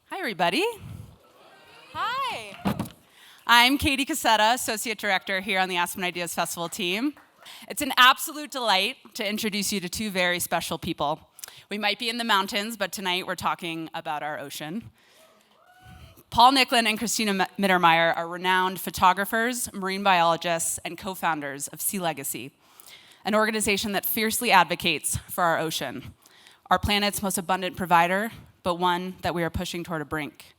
Hi, everybody. Hi. I'm Katie Cassetta, Associate Director here on the Aspen Ideas Festival team. It's an absolute delight to introduce you to two very special people. We might be in the mountains, but tonight we're talking about our ocean. Paul Nicklen and Cristina Mittermeier are renowned photographers, marine biologists, and co-founders of Sea Legacy, an organization that fiercely advocates for our ocean, our planet's most abundant provider, but one that we are pushing toward a brink.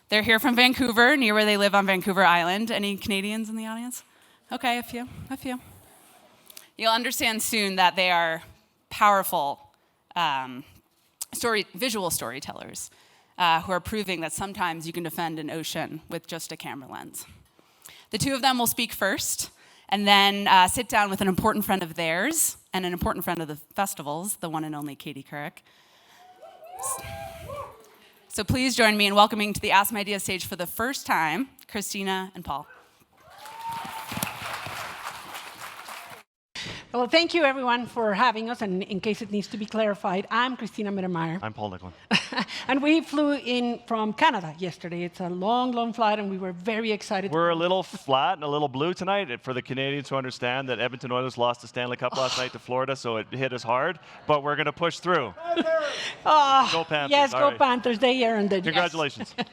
They're here from Vancouver, near where they live on Vancouver Island. Any Canadians in the audience? Okay, a few. You'll understand soon that they are powerful visual storytellers who are proving that sometimes you can defend an ocean with just a camera lens. The two of them will speak first, and then sit down with an important friend of theirs and an important friend of the festival's, the one and only Katie Couric. So please join me in welcoming to the Aspen Ideas stage for the first time, Christina and Paul. Well, thank you, everyone, for having us. And in case it needs to be clarified, I'm Christina Mittermeier. I'm Paul Nicklen. And we flew in from Canada yesterday. It's a long, long flight, and we were very excited. We're a little flat and a little blue tonight. For the Canadians who understand that Edmonton Oilers lost the Stanley Cup last night to Florida, so it hit us hard. But we're going to push through. Go Panthers. Yes, All go right. Panthers. They earned it. Congratulations. Yes.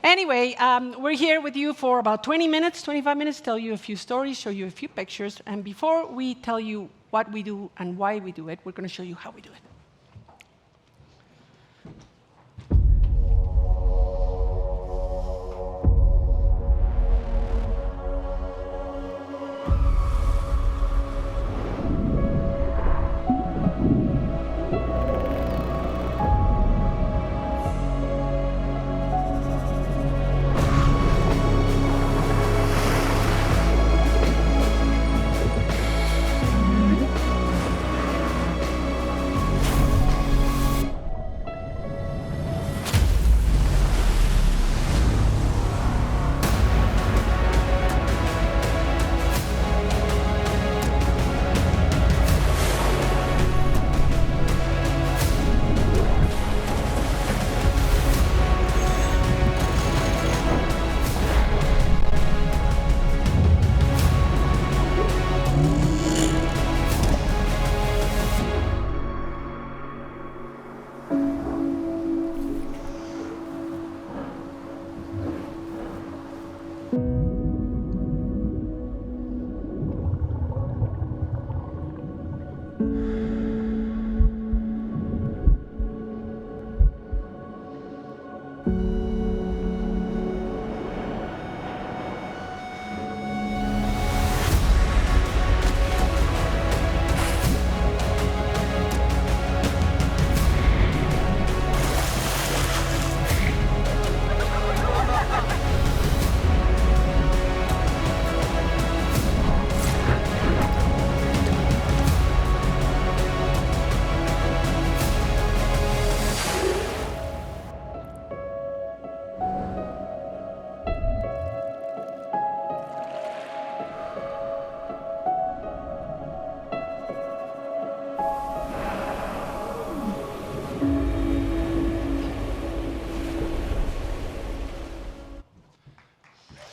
Anyway, we're here with you for about 20 minutes, 25 minutes, tell you a few stories, show you a few pictures. And before we tell you what we do and why we do it, we're going to show you how we do it.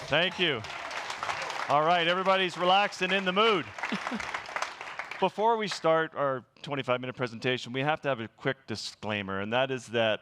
Thank you. All right, everybody's relaxed and in the mood. Before we start our 25-minute presentation, we have to have a quick disclaimer, and that is that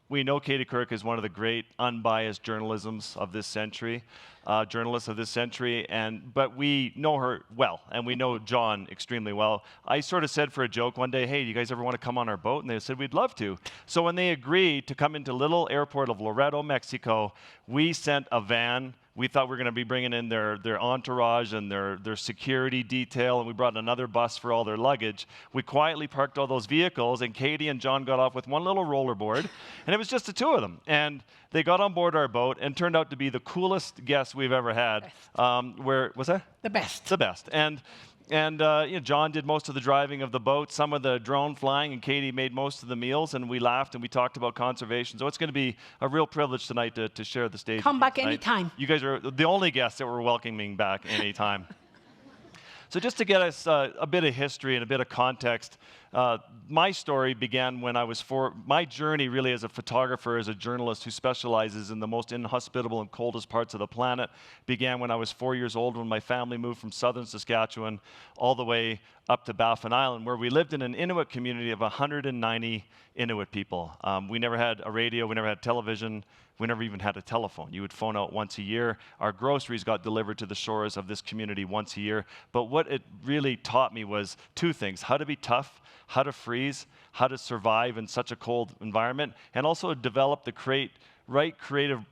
we know Katie Couric is one of the great unbiased journalists of this century, but we know her well, and we know John extremely well. I sort of said for a joke one day, hey, do you guys ever want to come on our boat? And they said, we'd love to. So when they agreed to come into little airport of Laredo, Mexico, we sent a van. We thought we were going to be bringing in their entourage and their security detail, and we brought another bus for all their luggage. We quietly parked all those vehicles, and Katie and John got off with one little rollerboard, and it was just the two of them. And they got on board our boat and turned out to be the coolest guests we've ever had. Where was that? The best. The best. And John did most of the driving of the boat, some of the drone flying, and Katie made most of the meals, and we laughed and we talked about conservation. So it's going to be a real privilege tonight to share the stage. Come back anytime. You guys are the only guests that we're welcoming back anytime. So just to get us a bit of history and a bit of context, My story began when I was 4. My journey really as a photographer, as a journalist who specializes in the most inhospitable and coldest parts of the planet, began when I was 4 years old, when my family moved from southern Saskatchewan all the way up to Baffin Island, where we lived in an Inuit community of 190 Inuit people. We never had a radio, we never had television, we never even had a telephone. You would phone out once a year. Our groceries got delivered to the shores of this community once a year. But what it really taught me was 2 things: how to be tough, how to freeze, how to survive in such a cold environment, and also develop the right creative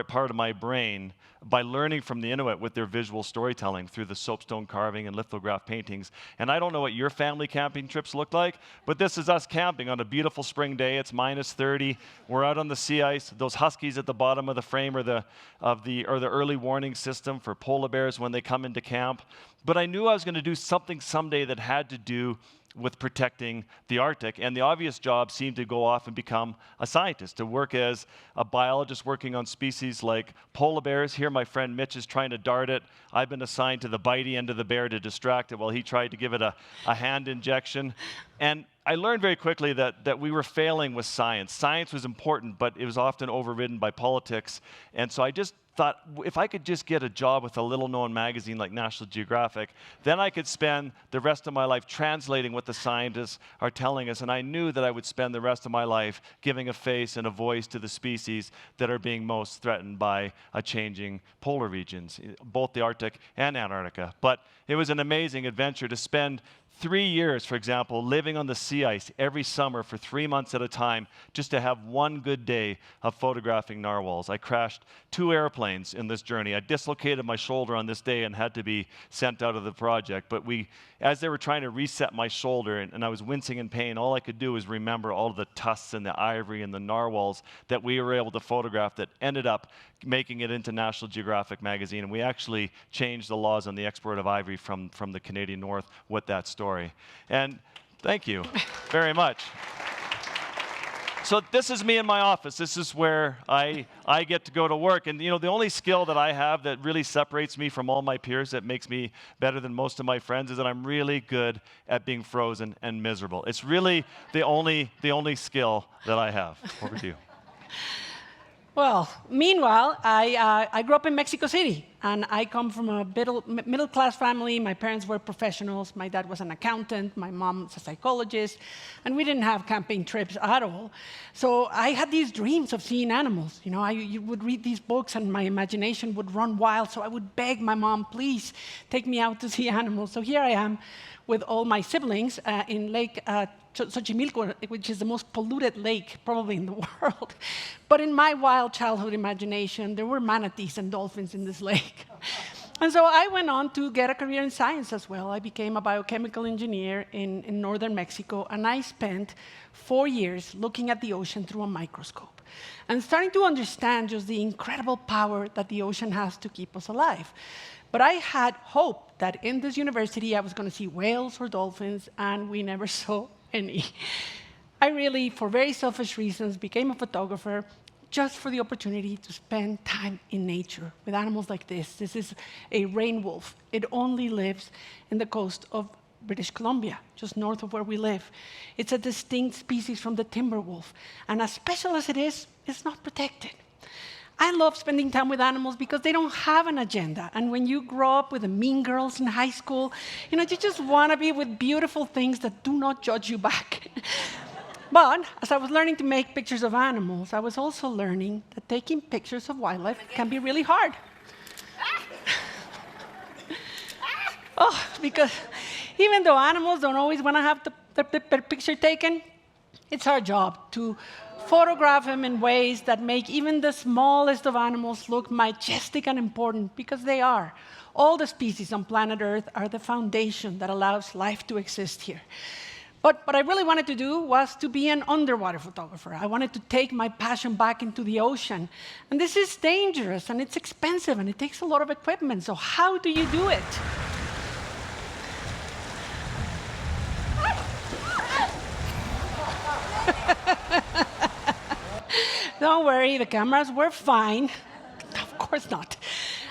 part of my brain by learning from the Inuit with their visual storytelling through the soapstone carving and lithograph paintings. And I don't know what your family camping trips look like, but this is us camping on a beautiful spring day. It's -30. We're out on the sea ice. Those huskies at the bottom of the frame are the early warning system for polar bears when they come into camp. But I knew I was going to do something someday that had to do with protecting the Arctic, and the obvious job seemed to go off and become a scientist, to work as a biologist working on species like polar bears. Here my friend Mitch is trying to dart it. I've been assigned to the bitey end of the bear to distract it while he tried to give it a hand injection. And I learned very quickly that we were failing with science. Science was important, but it was often overridden by politics. And so I just thought, if I could just get a job with a little-known magazine like National Geographic, then I could spend the rest of my life translating what the scientists are telling us. And I knew that I would spend the rest of my life giving a face and a voice to the species that are being most threatened by changing polar regions, both the Arctic and Antarctica. But it was an amazing adventure to spend 3 years, for example, living on the sea ice every summer for 3 months at a time, just to have one good day of photographing narwhals. I crashed 2 airplanes in this journey. I dislocated my shoulder on this day and had to be sent out of the project. But as they were trying to reset my shoulder and I was wincing in pain, all I could do was remember all of the tusks and the ivory and the narwhals that we were able to photograph that ended up making it into National Geographic magazine. And we actually changed the laws on the export of ivory from the Canadian North with that story. And thank you very much. So this is me in my office. This is where I get to go to work. And the only skill that I have that really separates me from all my peers, that makes me better than most of my friends, is that I'm really good at being frozen and miserable. It's really the only skill that I have. Over to you. Well, meanwhile, I grew up in Mexico City, and I come from a middle-class family. My parents were professionals. My dad was an accountant. My mom's a psychologist. And we didn't have camping trips at all. So I had these dreams of seeing animals. You would read these books, and my imagination would run wild. So I would beg my mom, please take me out to see animals. So here I am with all my siblings in Lake Xochimilco, which is the most polluted lake probably in the world. But in my wild childhood imagination, there were manatees and dolphins in this lake. And so I went on to get a career in science as well. I became a biochemical engineer in northern Mexico, and I spent 4 years looking at the ocean through a microscope and starting to understand just the incredible power that the ocean has to keep us alive. But I had hope that in this university I was going to see whales or dolphins, and we never saw any. I really, for very selfish reasons, became a photographer just for the opportunity to spend time in nature with animals like this. This is a rain wolf. It only lives in the coast of British Columbia, just north of where we live. It's a distinct species from the timber wolf, and as special as it is, it's not protected. I love spending time with animals because they don't have an agenda. And when you grow up with the mean girls in high school, you just want to be with beautiful things that do not judge you back. But as I was learning to make pictures of animals, I was also learning that taking pictures of wildlife can be really hard. Because even though animals don't always want to have their picture taken, it's our job to photograph them in ways that make even the smallest of animals look majestic and important, because they are. All the species on planet Earth are the foundation that allows life to exist here. But what I really wanted to do was to be an underwater photographer. I wanted to take my passion back into the ocean. And this is dangerous, and it's expensive, and it takes a lot of equipment. So how do you do it? Don't worry, the cameras were fine. Of course not.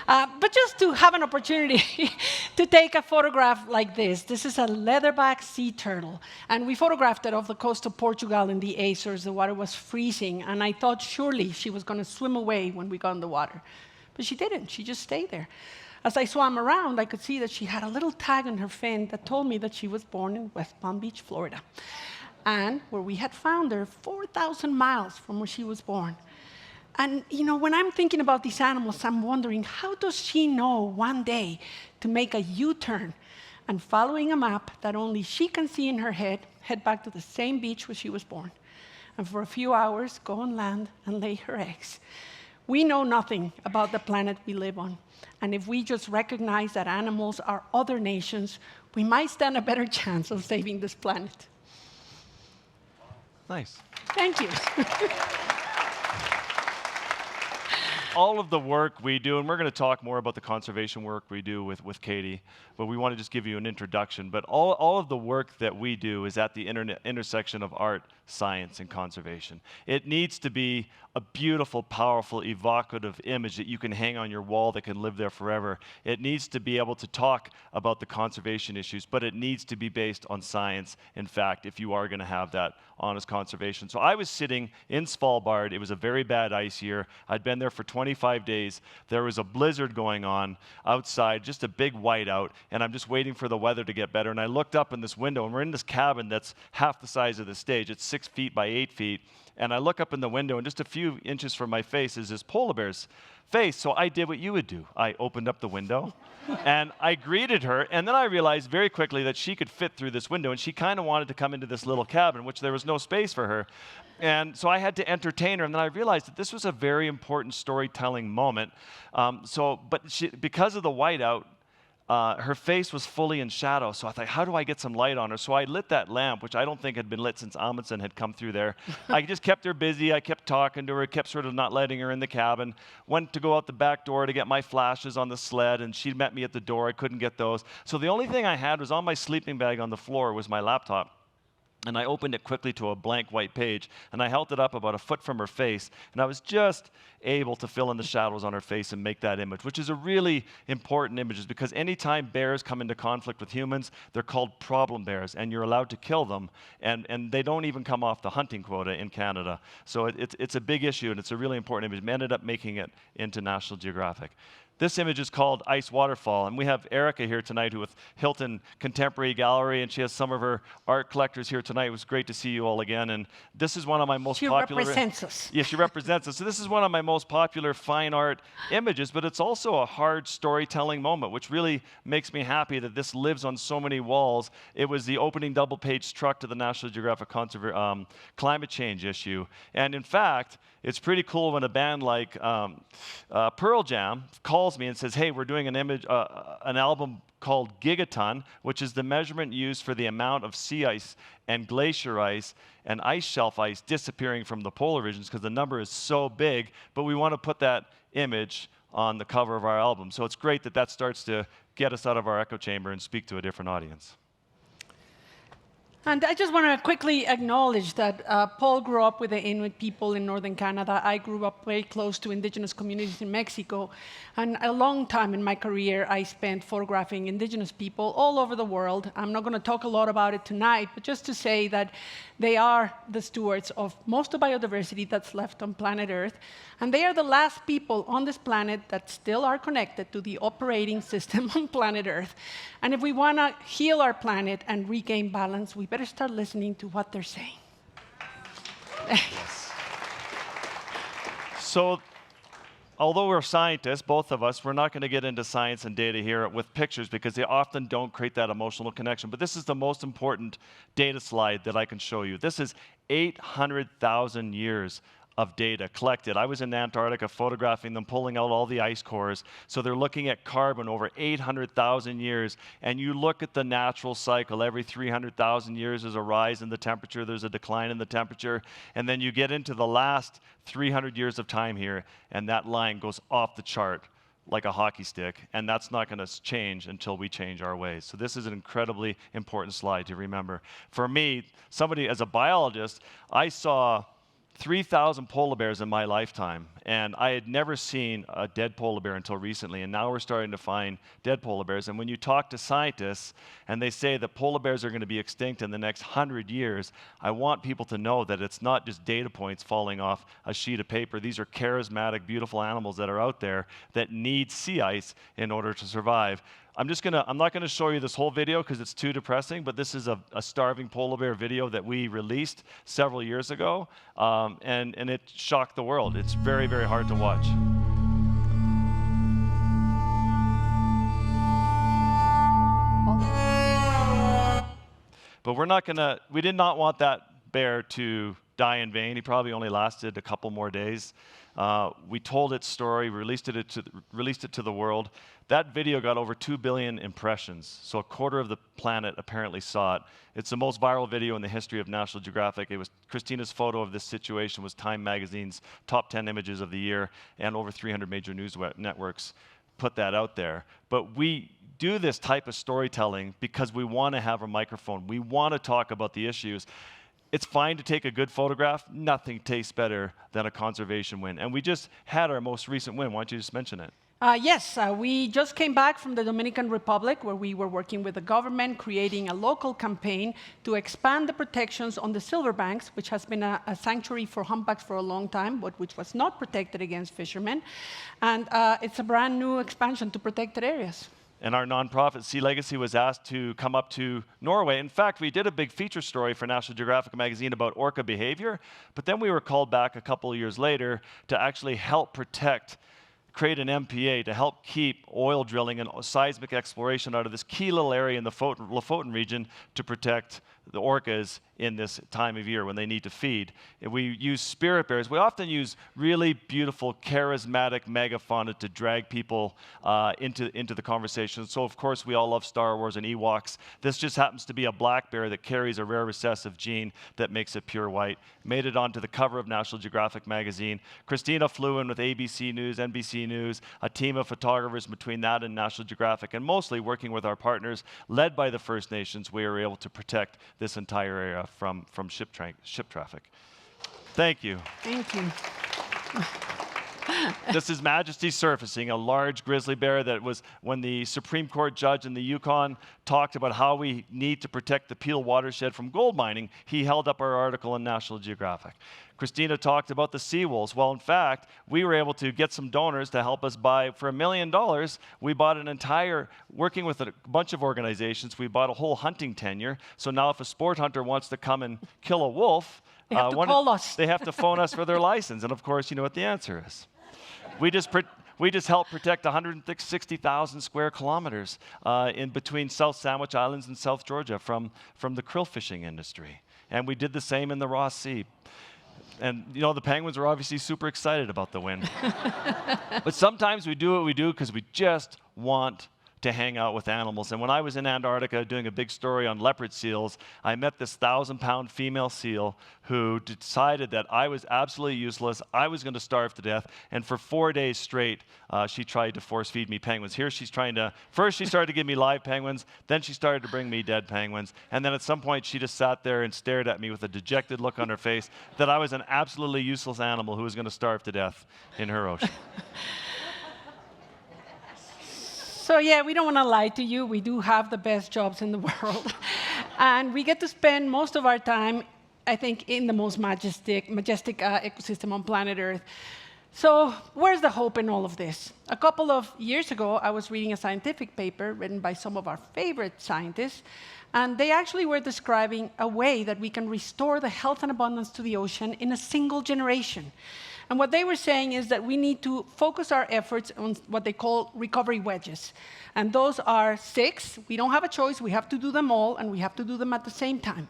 But just to have an opportunity to take a photograph like this. This is a leatherback sea turtle, and we photographed it off the coast of Portugal in the Azores. The water was freezing, and I thought surely she was going to swim away when we got in the water. But she didn't. She just stayed there. As I swam around, I could see that she had a little tag on her fin that told me that she was born in West Palm Beach, Florida, and where we had found her 4,000 miles from where she was born. And when I'm thinking about these animals, I'm wondering, how does she know one day to make a U-turn and, following a map that only she can see in her head, head back to the same beach where she was born, and for a few hours go on land and lay her eggs? We know nothing about the planet we live on. And if we just recognize that animals are other nations, we might stand a better chance of saving this planet. Nice. Thank you. All of the work we do, and we're going to talk more about the conservation work we do with Katie, but we want to just give you an introduction. But all of the work that we do is at the intersection of art, science, and conservation. It needs to be a beautiful, powerful, evocative image that you can hang on your wall that can live there forever. It needs to be able to talk about the conservation issues, but it needs to be based on science, in fact, if you are going to have that honest conservation. So I was sitting in Svalbard. It was a very bad ice year. I'd been there for 25 days. There was a blizzard going on outside, just a big whiteout, and I'm just waiting for the weather to get better. And I looked up in this window, and we're in this cabin that's half the size of the stage. It's 6 feet by 8 feet. And I look up in the window, and just a few inches from my face is this polar bear's face. So I did what you would do. I opened up the window, and I greeted her. And then I realized very quickly that she could fit through this window, and she kind of wanted to come into this little cabin, which there was no space for her. And so I had to entertain her. And then I realized that this was a very important storytelling moment. Because of the whiteout, her face was fully in shadow, so I thought, how do I get some light on her? So I lit that lamp, which I don't think had been lit since Amundsen had come through there. I just kept her busy. I kept talking to her, kept sort of not letting her in the cabin. Went to go out the back door to get my flashes on the sled, and she met me at the door. I couldn't get those. So the only thing I had was on my sleeping bag on the floor was my laptop. And I opened it quickly to a blank white page, and I held it up about a foot from her face, and I was just able to fill in the shadows on her face and make that image, which is a really important image, because anytime bears come into conflict with humans, they're called problem bears, and you're allowed to kill them, and they don't even come off the hunting quota in Canada. So it's a big issue, and it's a really important image. We ended up making it into National Geographic. This image is called Ice Waterfall, and we have Erica here tonight, who with Hilton Contemporary Gallery, and she has some of her art collectors here tonight. It was great to see you all again, and this is one of my most popular... She represents us. Yeah, she represents us. So this is one of my most popular fine art images, but it's also a hard storytelling moment, which really makes me happy that this lives on so many walls. It was the opening double-page struck to the National Geographic climate change issue, and in fact, it's pretty cool when a band like Pearl Jam calls me and says, hey, we're doing an album called Gigaton, which is the measurement used for the amount of sea ice and glacier ice and ice shelf ice disappearing from the polar regions, because the number is so big, but we want to put that image on the cover of our album. So it's great that that starts to get us out of our echo chamber and speak to a different audience. And I just want to quickly acknowledge that Paul grew up with the Inuit people in northern Canada. I grew up very close to indigenous communities in Mexico. And a long time in my career, I spent photographing indigenous people all over the world. I'm not going to talk a lot about it tonight, but just to say that they are the stewards of most of the biodiversity that's left on planet Earth. And they are the last people on this planet that still are connected to the operating system on planet Earth. And if we want to heal our planet and regain balance, we better start listening to what they're saying. Yes. So, although we're scientists, both of us, we're not going to get into science and data here with pictures, because they often don't create that emotional connection. But this is the most important data slide that I can show you. This is 800,000 years of data collected. I was in Antarctica photographing them, pulling out all the ice cores. So they're looking at carbon over 800,000 years. And you look at the natural cycle. Every 300,000 years there's a rise in the temperature, there's a decline in the temperature. And then you get into the last 300 years of time here, and that line goes off the chart like a hockey stick. And that's not going to change until we change our ways. So this is an incredibly important slide to remember. For me, somebody as a biologist, I saw 3,000 polar bears in my lifetime, and I had never seen a dead polar bear until recently, and now we're starting to find dead polar bears. And when you talk to scientists, and they say that polar bears are going to be extinct in the next 100 years, I want people to know that it's not just data points falling off a sheet of paper. These are charismatic, beautiful animals that are out there that need sea ice in order to survive. I'm not gonna show you this whole video because it's too depressing, but this is a starving polar bear video that we released several years ago, and it shocked the world. It's very, very hard to watch. But we did not want that bear to die in vain. He probably only lasted a couple more days. We told its story, released it to the world. That video got over 2 billion impressions, so a quarter of the planet apparently saw it. It's the most viral video in the history of National Geographic. It was Christina's photo of this situation was Time Magazine's top 10 images of the year, and over 300 major news networks put that out there. But we do this type of storytelling because we want to have a microphone. We want to talk about the issues. It's fine to take a good photograph. Nothing tastes better than a conservation win. And we just had our most recent win. Why don't you just mention it? Yes, we just came back from the Dominican Republic, where we were working with the government, creating a local campaign to expand the protections on the silverbanks, which has been a sanctuary for humpbacks for a long time, but which was not protected against fishermen. And it's a brand new expansion to protected areas. And our nonprofit, Sea Legacy, was asked to come up to Norway. In fact, we did a big feature story for National Geographic magazine about orca behavior, but then we were called back a couple of years later to actually help create an MPA to help keep oil drilling and seismic exploration out of this key little area in the Lofoten region to protect the orcas in this time of year when they need to feed. And we use spirit bears. We often use really beautiful, charismatic megafauna to drag people into the conversation. So, of course, we all love Star Wars and Ewoks. This just happens to be a black bear that carries a rare recessive gene that makes it pure white. Made it onto the cover of National Geographic magazine. Christina flew in with ABC News, NBC News, a team of photographers between that and National Geographic, and mostly working with our partners, led by the First Nations, we were able to protect this entire area from ship traffic. Thank you. Thank you. This is Majesty surfacing, a large grizzly bear that was when the Supreme Court judge in the Yukon talked about how we need to protect the Peel watershed from gold mining. He held up our article in National Geographic. Christina talked about the sea wolves. Well, in fact, we were able to get some donors to help us buy, for $1 million, we bought working with a bunch of organizations, we bought a whole hunting tenure. So now if a sport hunter wants to come and kill a wolf, they have to call us. They have to phone us for their license. And of course, you know what the answer is. We just helped protect 160,000 square kilometers in between South Sandwich Islands and South Georgia from the krill fishing industry. And we did the same in the Ross Sea. And you know, the penguins are obviously super excited about the win. But sometimes we do what we do because we just want to hang out with animals. And when I was in Antarctica doing a big story on leopard seals, I met this 1,000-pound female seal who decided that I was absolutely useless. I was going to starve to death. And for 4 days straight, she tried to force feed me penguins. Here she's first she started to give me live penguins, then she started to bring me dead penguins. And then at some point, she just sat there and stared at me with a dejected look on her face that I was an absolutely useless animal who was going to starve to death in her ocean. So yeah, we don't want to lie to you. We do have the best jobs in the world. And we get to spend most of our time, I think, in the most majestic ecosystem on planet Earth. So where's the hope in all of this? A couple of years ago, I was reading a scientific paper written by some of our favorite scientists, and they actually were describing a way that we can restore the health and abundance to the ocean in a single generation. And what they were saying is that we need to focus our efforts on what they call recovery wedges. And those are 6. We don't have a choice. We have to do them all, and we have to do them at the same time.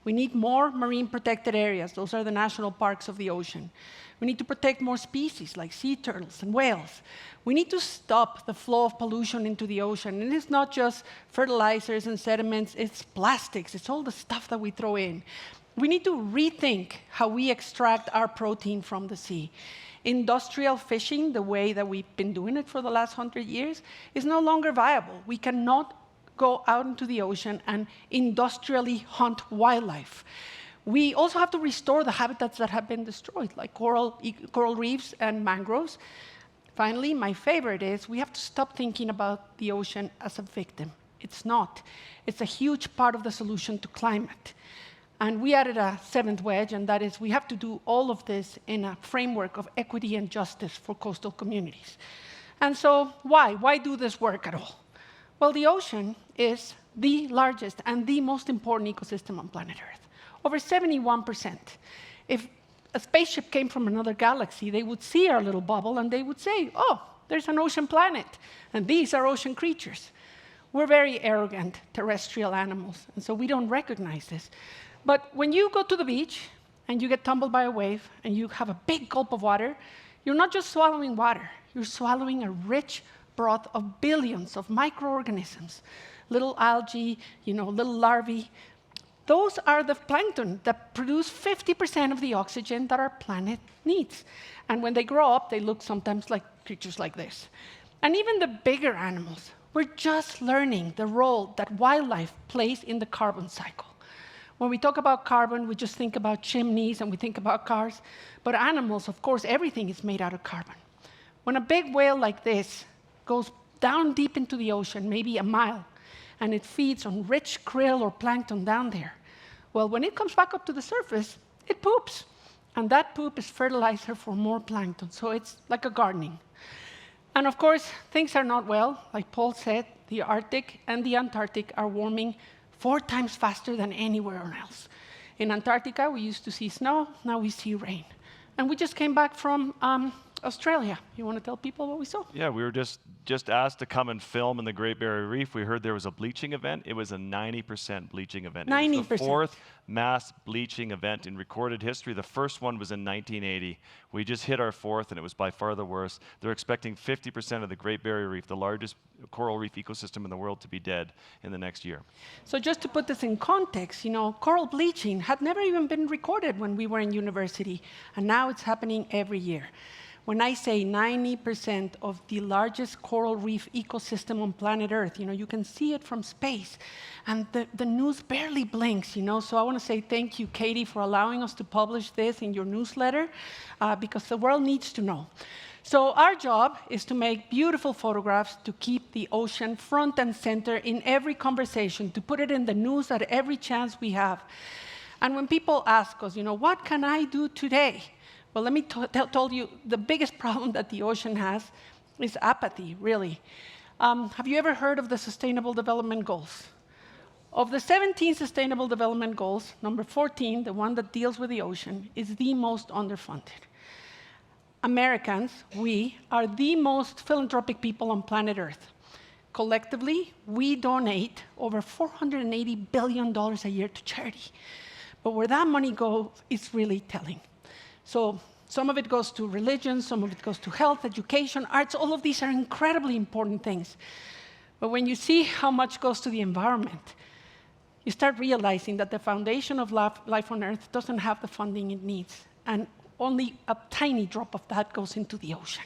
We need more marine protected areas. Those are the national parks of the ocean. We need to protect more species, like sea turtles and whales. We need to stop the flow of pollution into the ocean. And it's not just fertilizers and sediments. It's plastics. It's all the stuff that we throw in. We need to rethink how we extract our protein from the sea. Industrial fishing, the way that we've been doing it for the last 100 years, is no longer viable. We cannot go out into the ocean and industrially hunt wildlife. We also have to restore the habitats that have been destroyed, like coral reefs and mangroves. Finally, my favorite is we have to stop thinking about the ocean as a victim. It's not. It's a huge part of the solution to climate. And we added a seventh wedge, and that is we have to do all of this in a framework of equity and justice for coastal communities. And so why? Why do this work at all? Well, the ocean is the largest and the most important ecosystem on planet Earth. Over 71%. If a spaceship came from another galaxy, they would see our little bubble and they would say, oh, there's an ocean planet, and these are ocean creatures. We're very arrogant terrestrial animals, and so we don't recognize this. But when you go to the beach and you get tumbled by a wave and you have a big gulp of water, you're not just swallowing water, you're swallowing a rich broth of billions of microorganisms, little algae, little larvae. Those are the plankton that produce 50% of the oxygen that our planet needs. And when they grow up, they look sometimes like creatures like this. And even the bigger animals, we're just learning the role that wildlife plays in the carbon cycle. When we talk about carbon, we just think about chimneys and we think about cars. But animals, of course, everything is made out of carbon. When a big whale like this goes down deep into the ocean, maybe a mile, and it feeds on rich krill or plankton down there, well, when it comes back up to the surface, it poops. And that poop is fertilizer for more plankton. So it's like a gardening. And of course, things are not well. Like Paul said, the Arctic and the Antarctic are warming 4 times faster than anywhere else. In Antarctica, we used to see snow, now we see rain. And we just came back from Australia. You want to tell people what we saw? Yeah, we were just asked to come and film in the Great Barrier Reef. We heard there was a bleaching event. It was a 90% bleaching event. 90%. It was the 4th mass bleaching event in recorded history. The first one was in 1980. We just hit our 4th, and it was by far the worst. They're expecting 50% of the Great Barrier Reef, the largest coral reef ecosystem in the world, to be dead in the next year. So just to put this in context, coral bleaching had never even been recorded when we were in university, and now it's happening every year. When I say 90% of the largest coral reef ecosystem on planet Earth, you can see it from space. And the news barely blinks, So I want to say thank you, Katie, for allowing us to publish this in your newsletter, because the world needs to know. So our job is to make beautiful photographs to keep the ocean front and center in every conversation, to put it in the news at every chance we have. And when people ask us, what can I do today? Well, let me tell you, the biggest problem that the ocean has is apathy, really. Have you ever heard of the Sustainable Development Goals? Of the 17 Sustainable Development Goals, number 14, the one that deals with the ocean, is the most underfunded. Americans, we, are the most philanthropic people on planet Earth. Collectively, we donate over $480 billion a year to charity. But where that money goes is really telling. So some of it goes to religion, some of it goes to health, education, arts. All of these are incredibly important things. But when you see how much goes to the environment, you start realizing that the foundation of life on Earth doesn't have the funding it needs. And only a tiny drop of that goes into the ocean.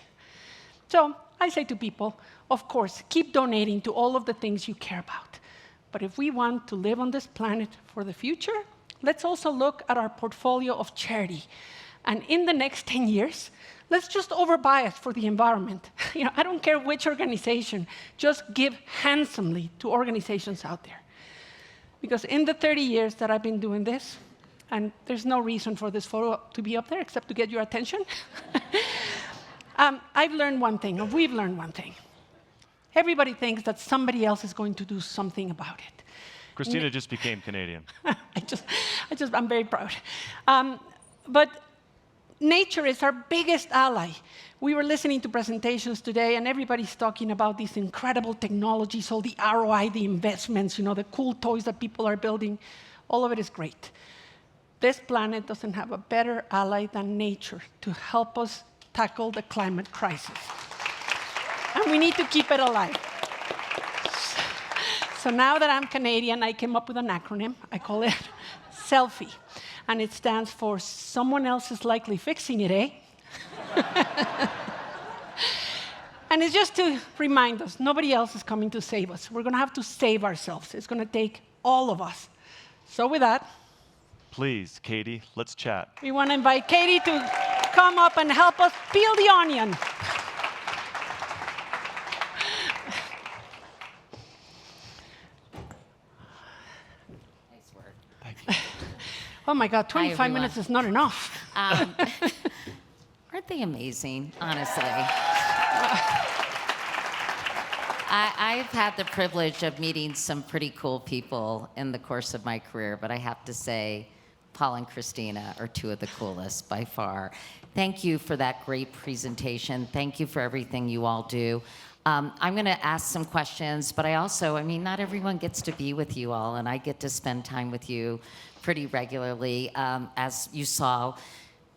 So I say to people, of course, keep donating to all of the things you care about. But if we want to live on this planet for the future, let's also look at our portfolio of charity. And in the next 10 years, let's just overbuy it for the environment. I don't care which organization, just give handsomely to organizations out there. Because in the 30 years that I've been doing this, and there's no reason for this photo to be up there except to get your attention, I've learned one thing, or we've learned one thing. Everybody thinks that somebody else is going to do something about it. Christina just became Canadian. I'm very proud. But nature is our biggest ally. We were listening to presentations today, and everybody's talking about these incredible technologies, all the ROI, the investments, the cool toys that people are building. All of it is great. This planet doesn't have a better ally than nature to help us tackle the climate crisis. And we need to keep it alive. So now that I'm Canadian, I came up with an acronym. I call it SELFIE. And it stands for someone else is likely fixing it, eh? And it's just to remind us, nobody else is coming to save us. We're going to have to save ourselves. It's going to take all of us. So with that, Please, Katie, let's chat. We want to invite Katie to come up and help us peel the onion. Nice work. Thank you. Oh my God, 25 minutes is not enough. Aren't they amazing, honestly? I've had the privilege of meeting some pretty cool people in the course of my career, but I have to say, Paul and Christina are two of the coolest by far. Thank you for that great presentation. Thank you for everything you all do. I'm going to ask some questions, but I mean, not everyone gets to be with you all, and I get to spend time with you pretty regularly. As you saw,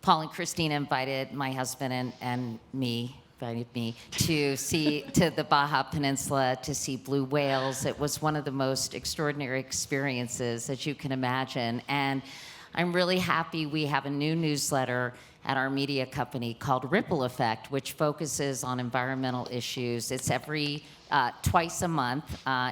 Paul and Christina invited my husband and me to the Baja Peninsula to see blue whales. It was one of the most extraordinary experiences that you can imagine. And I'm really happy we have a new newsletter at our media company called Ripple Effect, which focuses on environmental issues. It's twice a month,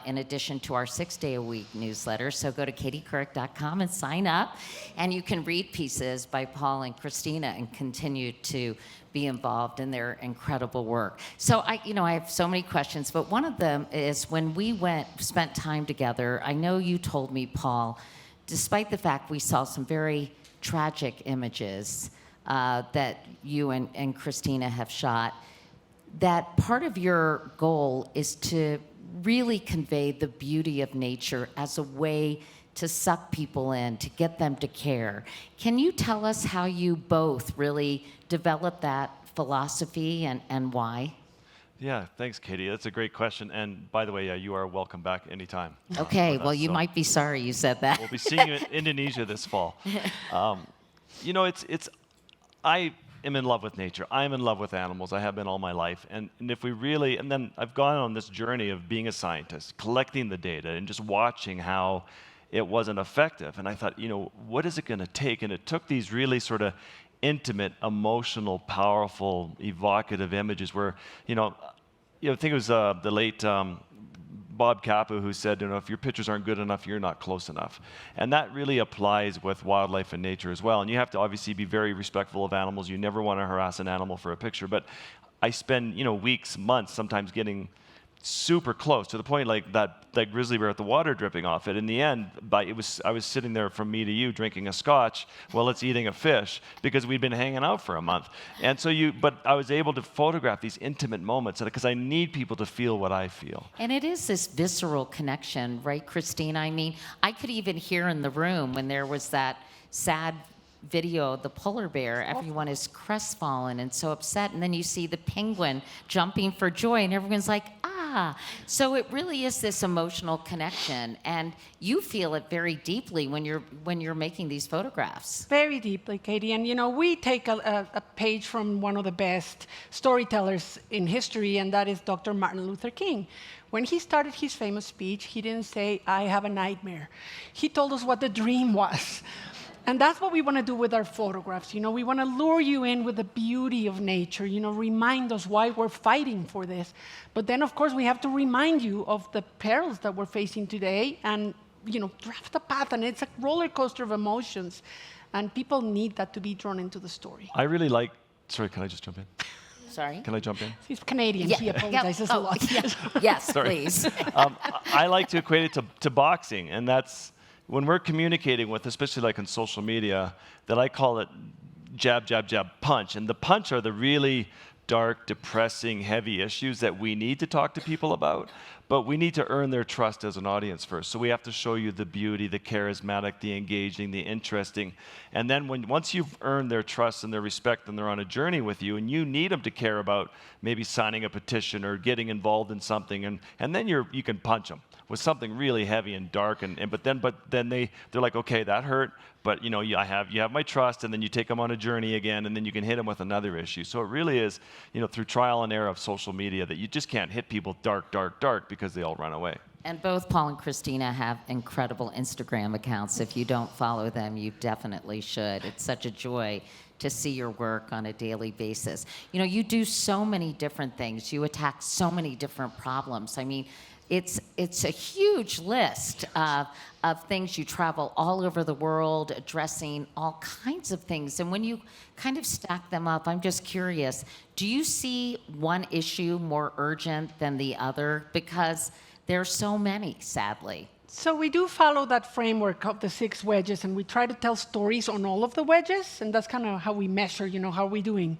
in addition to our 6-day-a-week newsletter. So go to katiecouric.com and sign up, and you can read pieces by Paul and Christina and continue to be involved in their incredible work. So I have so many questions, but one of them is when we spent time together, I know you told me, Paul, despite the fact we saw some very tragic images that you and Christina have shot, that part of your goal is to really convey the beauty of nature as a way to suck people in, to get them to care. Can you tell us how you both really developed that philosophy and why? Yeah, thanks, Katie. That's a great question. And by the way, you are welcome back anytime. Okay, well, you might be sorry you said that. We'll be seeing you in Indonesia this fall. I am in love with nature. I am in love with animals. I have been all my life. And if we really, and then I've gone on this journey of being a scientist, collecting the data and just watching how it wasn't effective. And I thought, what is it going to take? And it took these really sort of intimate, emotional, powerful, evocative images where, I think it was the late Bob Kappa who said, if your pictures aren't good enough, you're not close enough. And that really applies with wildlife and nature as well. And you have to obviously be very respectful of animals. You never want to harass an animal for a picture. But I spend, weeks, months, sometimes getting super close to the point like that grizzly bear with the water dripping off it. In the end, I was sitting there from me to you drinking a scotch while it's eating a fish because we'd been hanging out for a month. And so but I was able to photograph these intimate moments because I need people to feel what I feel. And it is this visceral connection, right, Christina? I mean, I could even hear in the room when there was that sad video of the polar bear, everyone is crestfallen and so upset, and then you see the penguin jumping for joy and everyone's like, so it really is this emotional connection, and you feel it very deeply when you're making these photographs. Very deeply, Katie. And we take a page from one of the best storytellers in history, and that is Dr. Martin Luther King. When he started his famous speech, he didn't say, "I have a nightmare." He told us what the dream was. And that's what we want to do with our photographs. We want to lure you in with the beauty of nature, remind us why we're fighting for this. But then, of course, we have to remind you of the perils that we're facing today and, draft a path. And it's a roller coaster of emotions. And people need that to be drawn into the story. I really sorry, can I just jump in? Sorry? Can I jump in? He's Canadian. Yeah. He apologizes a lot. Yeah. Yes, please. I like to equate it to boxing, and that's when we're communicating with, especially like on social media, that I call it jab, jab, jab, punch. And the punch are the really dark, depressing, heavy issues that we need to talk to people about. But we need to earn their trust as an audience first. So we have to show you the beauty, the charismatic, the engaging, the interesting. And then once you've earned their trust and their respect and they're on a journey with you, and you need them to care about maybe signing a petition or getting involved in something, and then you can punch them with something really heavy and dark, but then they're like, okay, that hurt, but you have my trust, and then you take them on a journey again, and then you can hit them with another issue. So it really is, through trial and error of social media, that you just can't hit people dark, dark, dark because they all run away. And both Paul and Christina have incredible Instagram accounts. If you don't follow them, you definitely should. It's such a joy to see your work on a daily basis. You do so many different things. You attack so many different problems. I mean, it's a huge list of things. You travel all over the world addressing all kinds of things. And when you kind of stack them up, I'm just curious, do you see one issue more urgent than the other? Because there are so many, sadly. So we do follow that framework of the 6 wedges, and we try to tell stories on all of the wedges, and that's kind of how we measure, how we're doing.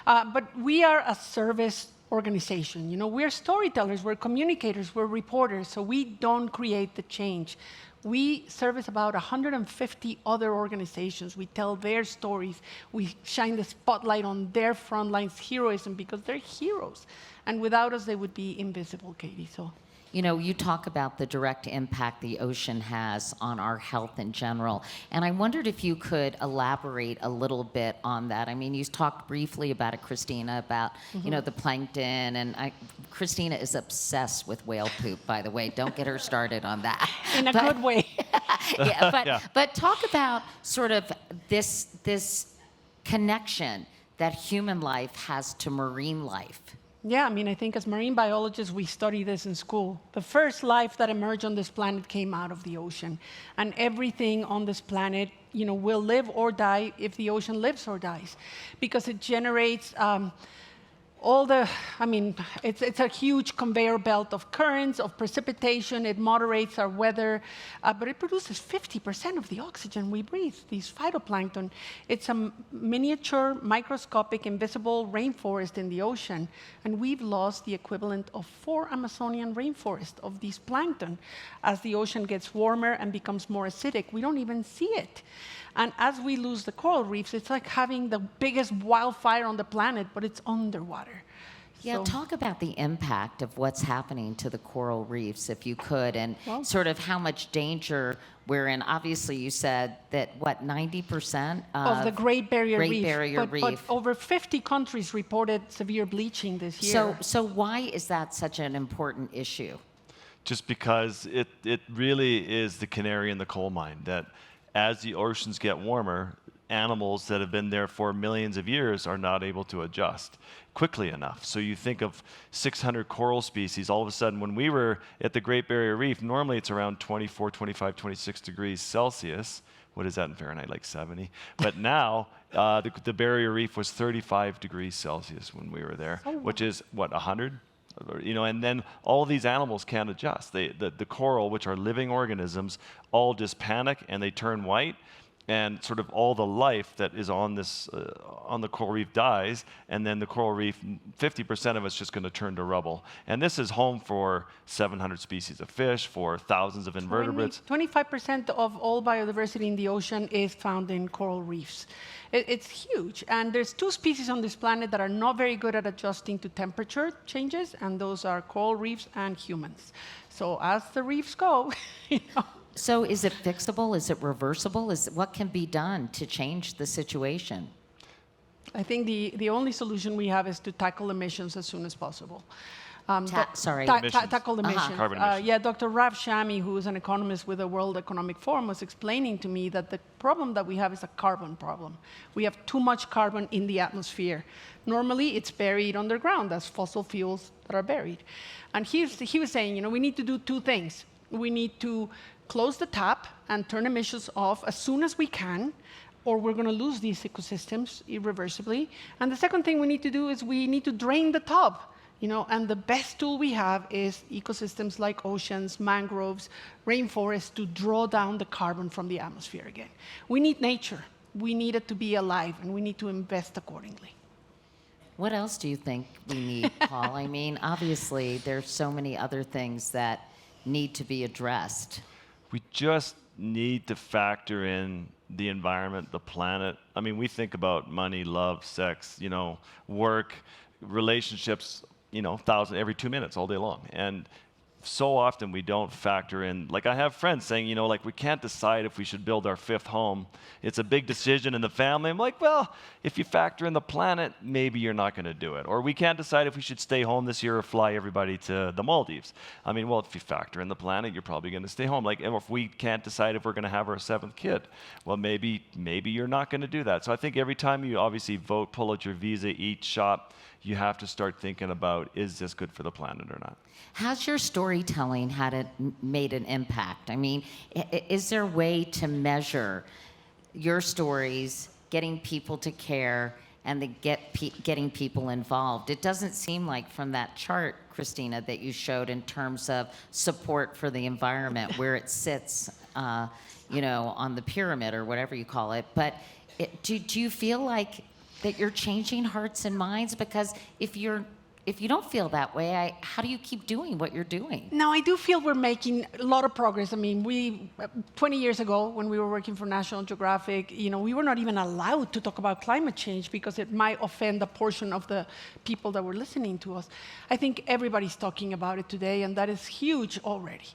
But we are a service organization. We're storytellers, we're communicators, we're reporters, so we don't create the change. We service about 150 other organizations. We tell their stories. We shine the spotlight on their front lines heroism because they're heroes. And without us, they would be invisible, Katie. So. You talk about the direct impact the ocean has on our health in general. And I wondered if you could elaborate a little bit on that. I mean, you talked briefly about it, Christina, about, the plankton. And Christina is obsessed with whale poop, by the way. Don't get her started on that. In a good way. But talk about sort of this connection that human life has to marine life. Yeah, I think as marine biologists, we study this in school. The first life that emerged on this planet came out of the ocean. And everything on this planet, will live or die if the ocean lives or dies. Because it generates it's a huge conveyor belt of currents, of precipitation. It moderates our weather, but it produces 50% of the oxygen we breathe, these phytoplankton. It's a miniature, microscopic, invisible rainforest in the ocean, and we've lost the equivalent of 4 Amazonian rainforests of these plankton. As the ocean gets warmer and becomes more acidic, we don't even see it. And as we lose the coral reefs, it's like having the biggest wildfire on the planet, but it's underwater. Yeah, talk about the impact of what's happening to the coral reefs, if you could, and sort of how much danger we're in. Obviously, you said that, 90% of the Great Barrier Reef. But over 50 countries reported severe bleaching this year. So why is that such an important issue? Just because it really is the canary in the coal mine, that as the oceans get warmer, animals that have been there for millions of years are not able to adjust quickly enough. So you think of 600 coral species, all of a sudden when we were at the Great Barrier Reef, normally it's around 24, 25, 26 degrees Celsius. What is that in Fahrenheit, like 70? But now the Barrier Reef was 35 degrees Celsius when we were there, which is, 100? And then all these animals can't adjust. The coral, which are living organisms, all just panic and they turn white, and sort of all the life that is on this on the coral reef dies, and then the coral reef, 50% of it's just going to turn to rubble. And this is home for 700 species of fish, for thousands of invertebrates. 25% of all biodiversity in the ocean is found in coral reefs. It's huge, and there's 2 species on this planet that are not very good at adjusting to temperature changes, and those are coral reefs and humans. So as the reefs go, So is it fixable? Is it reversible? What can be done to change the situation? I think the only solution we have is to tackle emissions as soon as possible. Tackle emissions. Carbon emissions. Yeah, Dr. Rav Shami, who is an economist with the World Economic Forum, was explaining to me that the problem that we have is a carbon problem. We have too much carbon in the atmosphere. Normally, it's buried underground as fossil fuels that are buried. And he was saying, we need to do 2 things. We need to close the tap and turn emissions off as soon as we can, or we're going to lose these ecosystems irreversibly. And the second thing we need to do is we need to drain the tub. And the best tool we have is ecosystems like oceans, mangroves, rainforests to draw down the carbon from the atmosphere again. We need nature. We need it to be alive, and we need to invest accordingly. What else do you think we need, Paul? I mean, obviously, there's so many other things that need to be addressed. We just need to factor in the environment, the planet. I mean, we think about money, love, sex, work, relationships, every 2 minutes all day long. And so often we don't factor in, like I have friends saying, we can't decide if we should build our 5th home. It's a big decision in the family. I'm like, well, if you factor in the planet, maybe you're not going to do it. Or we can't decide if we should stay home this year or fly everybody to the Maldives. I mean, well, if you factor in the planet, you're probably going to stay home. Like, if we can't decide if we're going to have our 7th kid, well, maybe you're not going to do that. So I think every time you obviously vote, pull out your visa, eat, shop, you have to start thinking about, is this good for the planet or not? How's your story storytelling had made an impact? I mean, is there a way to measure your stories, getting people to care, and getting people involved? It doesn't seem like from that chart, Christina, that you showed in terms of support for the environment, where it sits, on the pyramid or whatever you call it. But do you feel like that you're changing hearts and minds? Because if you don't feel that way, how do you keep doing what you're doing? No, I do feel we're making a lot of progress. I mean, 20 years ago, when we were working for National Geographic, we were not even allowed to talk about climate change because it might offend a portion of the people that were listening to us. I think everybody's talking about it today, and that is huge already.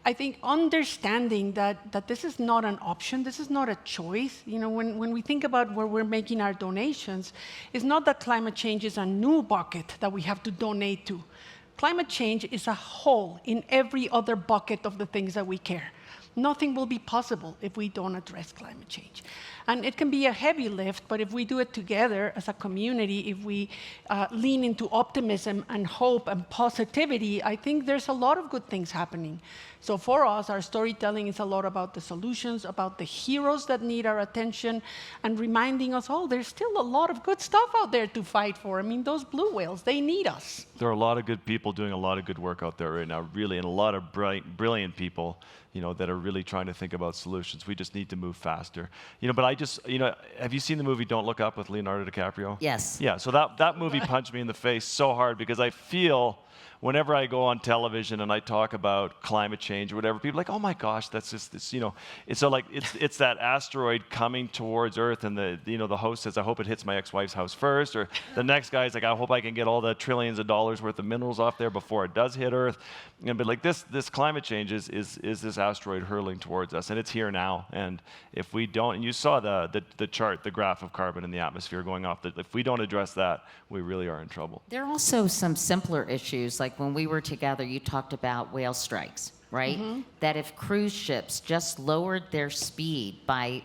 I think understanding that this is not an option, this is not a choice. When we think about where we're making our donations, it's not that climate change is a new bucket that we have to donate to. Climate change is a hole in every other bucket of the things that we care. Nothing will be possible if we don't address climate change. And it can be a heavy lift, but if we do it together as a community, if we lean into optimism and hope and positivity, I think there's a lot of good things happening. So for us, our storytelling is a lot about the solutions, about the heroes that need our attention, and reminding us, there's still a lot of good stuff out there to fight for. I mean, those blue whales, they need us. There are a lot of good people doing a lot of good work out there right now, really, and a lot of brilliant people, that are really trying to think about solutions. We just need to move faster. But have you seen the movie Don't Look Up with Leonardo DiCaprio? Yes. Yeah, so that movie punched me in the face so hard because I feel whenever I go on television and I talk about climate change or whatever, people are like, oh my gosh, that's just this, It's so like it's that asteroid coming towards Earth, and the host says, I hope it hits my ex-wife's house first, or the next guy's like, I hope I can get all the trillions of dollars worth of minerals off there before it does hit Earth. But like this climate change is this asteroid hurling towards us, and it's here now. And if we don't, and you saw the chart, the graph of carbon in the atmosphere going off, that if we don't address that, we really are in trouble. There are also some simpler issues, like when we were together, you talked about whale strikes, right? Mm-hmm. That if cruise ships just lowered their speed by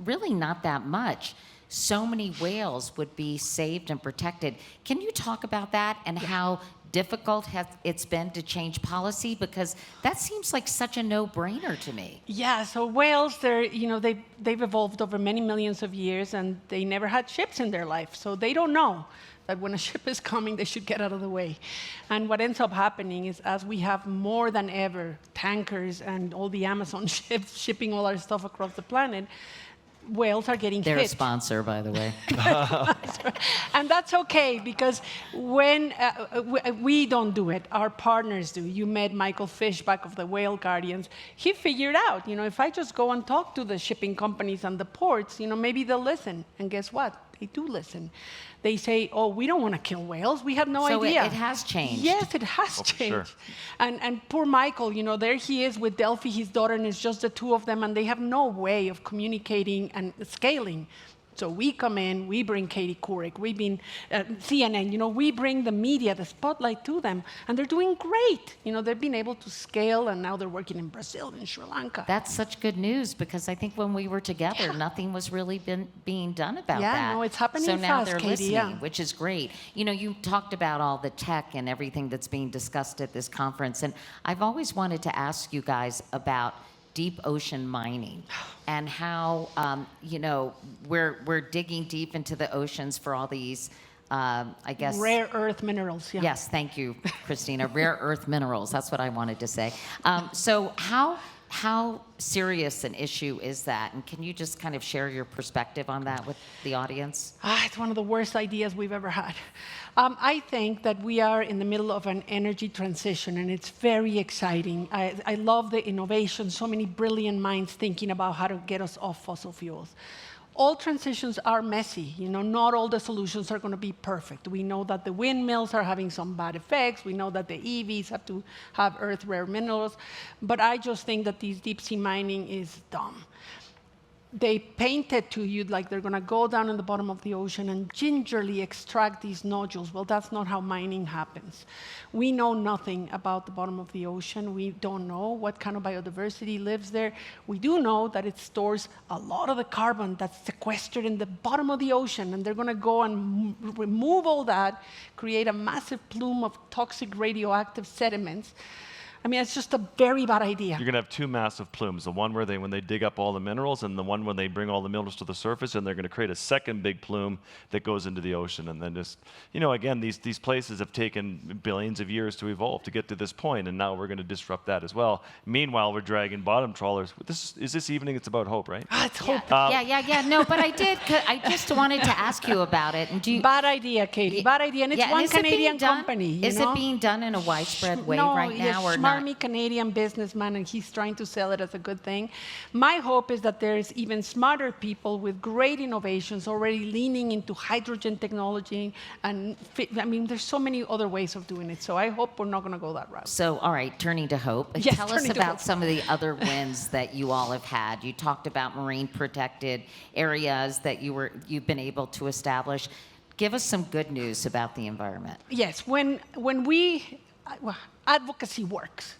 really not that much, so many whales would be saved and protected. Can you talk about that and how difficult it's been to change policy? Because that seems like such a no-brainer to me. Yeah, so whales, they've evolved over many millions of years, and they never had ships in their life, so they don't know that when a ship is coming, they should get out of the way. And what ends up happening is, as we have more than ever tankers and all the Amazon ships shipping all our stuff across the planet, whales are getting hit. They're a sponsor, by the way. And that's okay, because when we don't do it, our partners do. You met Michael Fishback of the Whale Guardians. He figured out, if I just go and talk to the shipping companies and the ports, maybe they'll listen. And guess what? They do listen. They say, we don't want to kill whales. We had no idea. So it has changed. Yes, it has changed. Sure. And poor Michael, there he is with Delphi, his daughter, and it's just the two of them, and they have no way of communicating and scaling. So we come in, we bring Katie Couric, we bring CNN, we bring the media, the spotlight to them, and they're doing great. They've been able to scale, and now they're working in Brazil and Sri Lanka. That's such good news, because I think when we were together, nothing was really being done about that. Yeah, no, it's happening fast, So now they're Katie, listening, which is great. You talked about all the tech and everything that's being discussed at this conference, and I've always wanted to ask you guys about deep ocean mining and how we're digging deep into the oceans for all these I guess rare earth minerals. Yeah. Yes, thank you, Christina. Rare earth minerals, that's what I wanted to say. So how serious an issue is that, and can you just kind of share your perspective on that with the audience? It's one of the worst ideas we've ever had. I think that we are in the middle of an energy transition, and it's very exciting. I love the innovation, so many brilliant minds thinking about how to get us off fossil fuels. All transitions are messy. Not all the solutions are going to be perfect. We know that the windmills are having some bad effects. We know that the EVs have to have earth rare minerals. But I just think that this deep sea mining is dumb. They paint it to you like they're going to go down in the bottom of the ocean and gingerly extract these nodules. Well, that's not how mining happens. We know nothing about the bottom of the ocean. We don't know what kind of biodiversity lives there. We do know that it stores a lot of the carbon that's sequestered in the bottom of the ocean, and they're going to go and remove all that, create a massive plume of toxic radioactive sediments. I mean, it's just a very bad idea. You're going to have two massive plumes, the one where when they dig up all the minerals, and the one when they bring all the minerals to the surface, and they're going to create a second big plume that goes into the ocean. And then just, again, these places have taken billions of years to evolve to get to this point, and now we're going to disrupt that as well. Meanwhile, we're dragging bottom trawlers. This evening, it's about hope, right? It's hope. Yeah. No, but I just wanted to ask you about it. And bad idea, Katie. Bad idea. And it's one Canadian company. Is it being done in a widespread way right now or not? Smarmy Canadian businessman, and he's trying to sell it as a good thing. My hope is that there's even smarter people with great innovations already leaning into hydrogen technology. And there's so many other ways of doing it. So I hope we're not going to go that route. So, all right, turning to hope. Yes, Tell us about some of the other wins that you all have had. You talked about marine protected areas that you've been able to establish. Give us some good news about the environment. Yes, when advocacy works.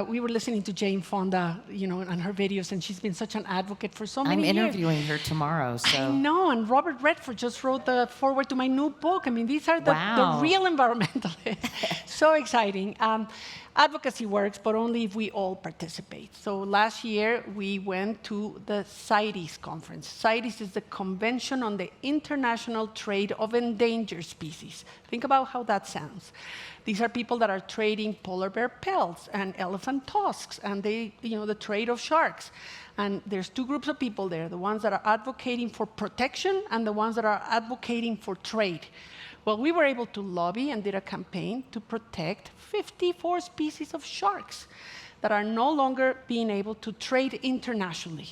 We were listening to Jane Fonda, and her videos, and she's been such an advocate for so many years. I'm interviewing her tomorrow, so. I know, and Robert Redford just wrote the foreword to my new book. I mean, these are the real environmentalists. So exciting. Advocacy works, but only if we all participate. So last year, we went to the CITES conference. CITES is the Convention on the International Trade of Endangered Species. Think about how that sounds. These are people that are trading polar bear pelts and elephant tusks and the trade of sharks. And there's two groups of people there, the ones that are advocating for protection and the ones that are advocating for trade. Well, we were able to lobby and did a campaign to protect 54 species of sharks that are no longer being able to trade internationally.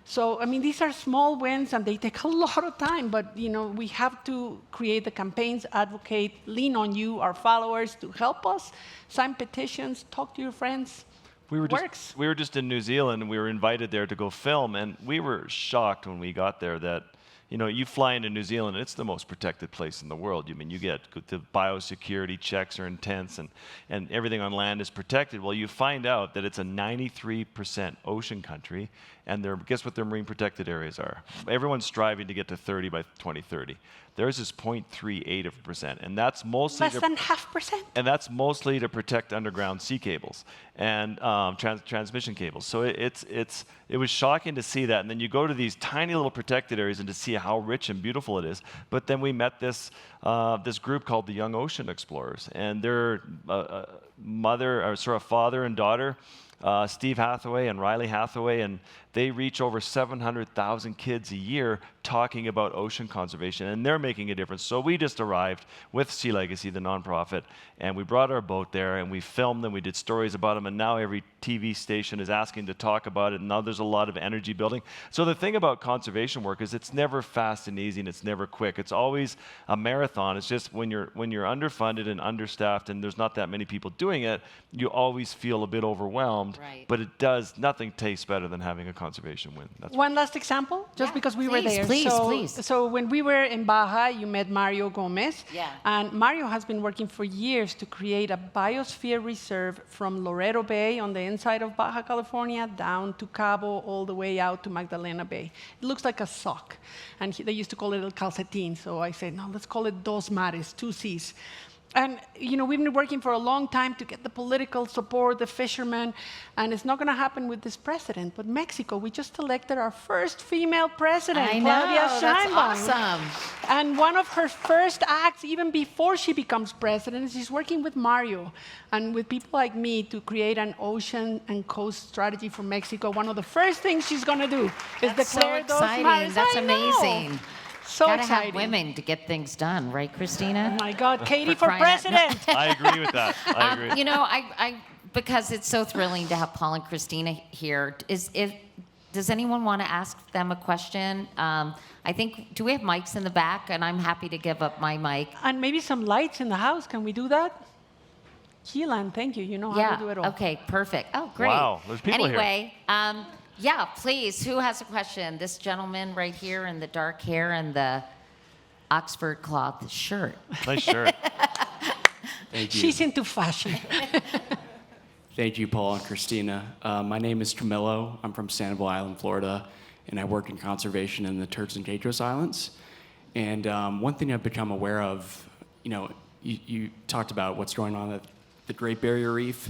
So, these are small wins, and they take a lot of time, but, we have to create the campaigns, advocate, lean on you, our followers, to help us, sign petitions, talk to your friends. We were just in New Zealand, and we were invited there to go film, and we were shocked when we got there that, you fly into New Zealand, and it's the most protected place in the world. You get the biosecurity checks are intense, and everything on land is protected. Well, you find out that it's a 93% ocean country, and guess what their marine protected areas are? Everyone's striving to get to 30 by 2030. Theirs is 0.38%, and that's mostly less than 0.5%. And that's mostly to protect underground sea cables and transmission cables. So it was shocking to see that. And then you go to these tiny little protected areas and to see how rich and beautiful it is. But then we met this group called the Young Ocean Explorers, and they're father and daughter. Steve Hathaway and Riley Hathaway, and they reach over 700,000 kids a year talking about ocean conservation, and they're making a difference. So we just arrived with Sea Legacy, the nonprofit, and we brought our boat there, and we filmed them, we did stories about them, and now every TV station is asking to talk about it, and now there's a lot of energy building. So the thing about conservation work is it's never fast and easy, and it's never quick. It's always a marathon. It's just when you're underfunded and understaffed, and there's not that many people doing it, you always feel a bit overwhelmed. Right. But nothing tastes better than having a conservation win. One last example, just because we were there. Please. So when we were in Baja, you met Mario Gomez. Yeah. And Mario has been working for years to create a biosphere reserve from Loreto Bay on the inside of Baja California down to Cabo, all the way out to Magdalena Bay. It looks like a sock. And they used to call it El Calcetín. So I said, no, let's call it Dos Mares, two seas. And, we've been working for a long time to get the political support, the fishermen, and it's not going to happen with this president. But Mexico, we just elected our first female president, Claudia Sheinbaum. That's awesome. And one of her first acts, even before she becomes president, is she's working with Mario and with people like me to create an ocean and coast strategy for Mexico. One of the first things she's going to do is declare Dos Mares. That's amazing. So Gotta exciting. have women to get things done, right, Christina? Oh my God, Katie for president. I agree with that. I agree. I because it's so thrilling to have Paul and Christina here. Does anyone want to ask them a question? I think, do we have mics in the back? And I'm happy to give up my mic. And maybe some lights in the house. Can we do that? Keelan, thank you. You know how to do it all. Okay, perfect. Oh, great. Wow, there's people here. Anyway, yeah, please. Who has a question? This gentleman right here in the dark hair and the Oxford cloth shirt. Nice shirt. Thank you. She's into fashion. Thank you, Paul and Christina. My name is Camilo. I'm from Sanibel Island, Florida, and I work in conservation in the Turks and Caicos Islands. And one thing I've become aware of, you talked about what's going on at the Great Barrier Reef,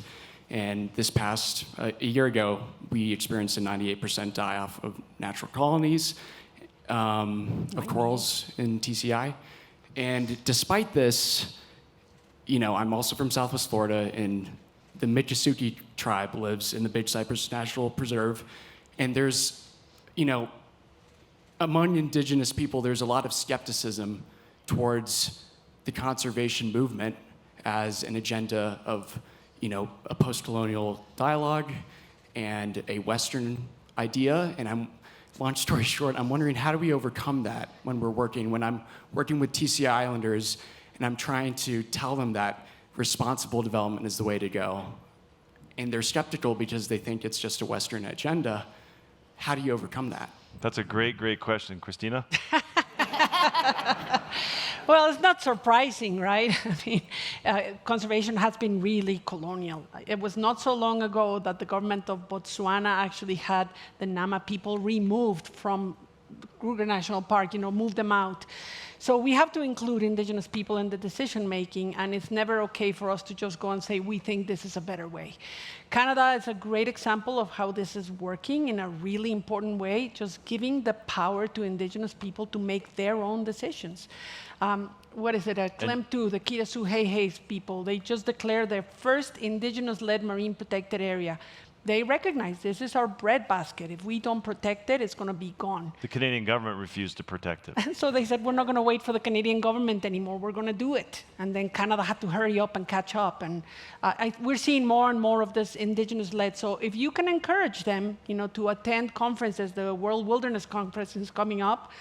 And this past, a year ago, we experienced a 98% die-off of natural colonies, of corals in TCI. And despite this, I'm also from Southwest Florida, and the Miccosukee tribe lives in the Big Cypress National Preserve. And there's, among indigenous people, there's a lot of skepticism towards the conservation movement as an agenda of, a post-colonial dialogue and a Western idea. And long story short, I'm wondering, how do we overcome that when I'm working with TCI Islanders and I'm trying to tell them that responsible development is the way to go. And they're skeptical because they think it's just a Western agenda. How do you overcome that? That's a great, great question. Christina? Well, it's not surprising, right? I mean, conservation has been really colonial. It was not so long ago that the government of Botswana actually had the Nama people removed from Kruger National Park, move them out. So we have to include indigenous people in the decision making, and it's never okay for us to just go and say, we think this is a better way. Canada is a great example of how this is working in a really important way, just giving the power to indigenous people to make their own decisions. What is it, Klemtu, the Kirasuhehes people, they just declared their first indigenous-led marine protected area. They recognize this is our breadbasket. If we don't protect it, it's going to be gone. The Canadian government refused to protect it. And so they said, we're not going to wait for the Canadian government anymore. We're going to do it. And then Canada had to hurry up and catch up. And we're seeing more and more of this indigenous-led. So if you can encourage them, to attend conferences, the World Wilderness Conference is coming up.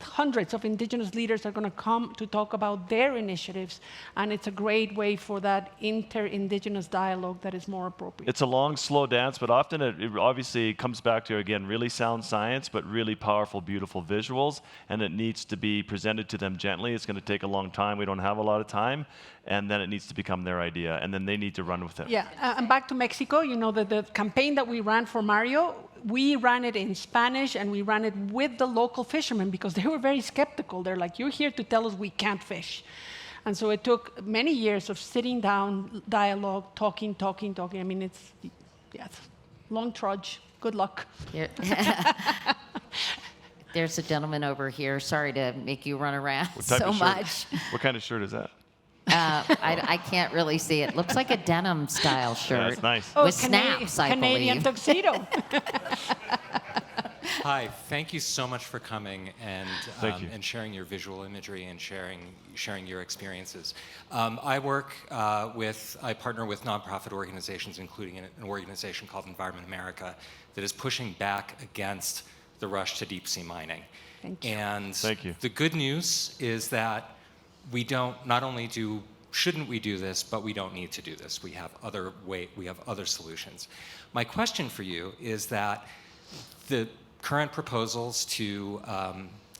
Hundreds of indigenous leaders are going to come to talk about their initiatives, and it's a great way for that inter-indigenous dialogue that is more appropriate. It's a long, slow dance, but often it obviously comes back to, again, really sound science, but really powerful, beautiful visuals, and it needs to be presented to them gently. It's going to take a long time. We don't have a lot of time, and then it needs to become their idea, and then they need to run with it. Yeah, and back to Mexico, the campaign that we ran for Mario, we ran it in Spanish, and we ran it with the local fishermen because they were very skeptical. They're like, you're here to tell us we can't fish. And so it took many years of sitting down, dialogue, talking. I mean, it's long trudge. Good luck. There's a gentleman over here. Sorry to make you run around so much. What kind of shirt is that? I can't really see it. Looks like a denim style shirt. That's nice. With snaps, I Canadian believe. tuxedo. Hi, thank you so much for coming and sharing your visual imagery and sharing your experiences. I partner with nonprofit organizations, including an organization called Environment America, that is pushing back against the rush to deep sea mining. Thank you. And Thank you. The good news is that shouldn't we do this, but we don't need to do this. We have other solutions. My question for you is that the current proposals to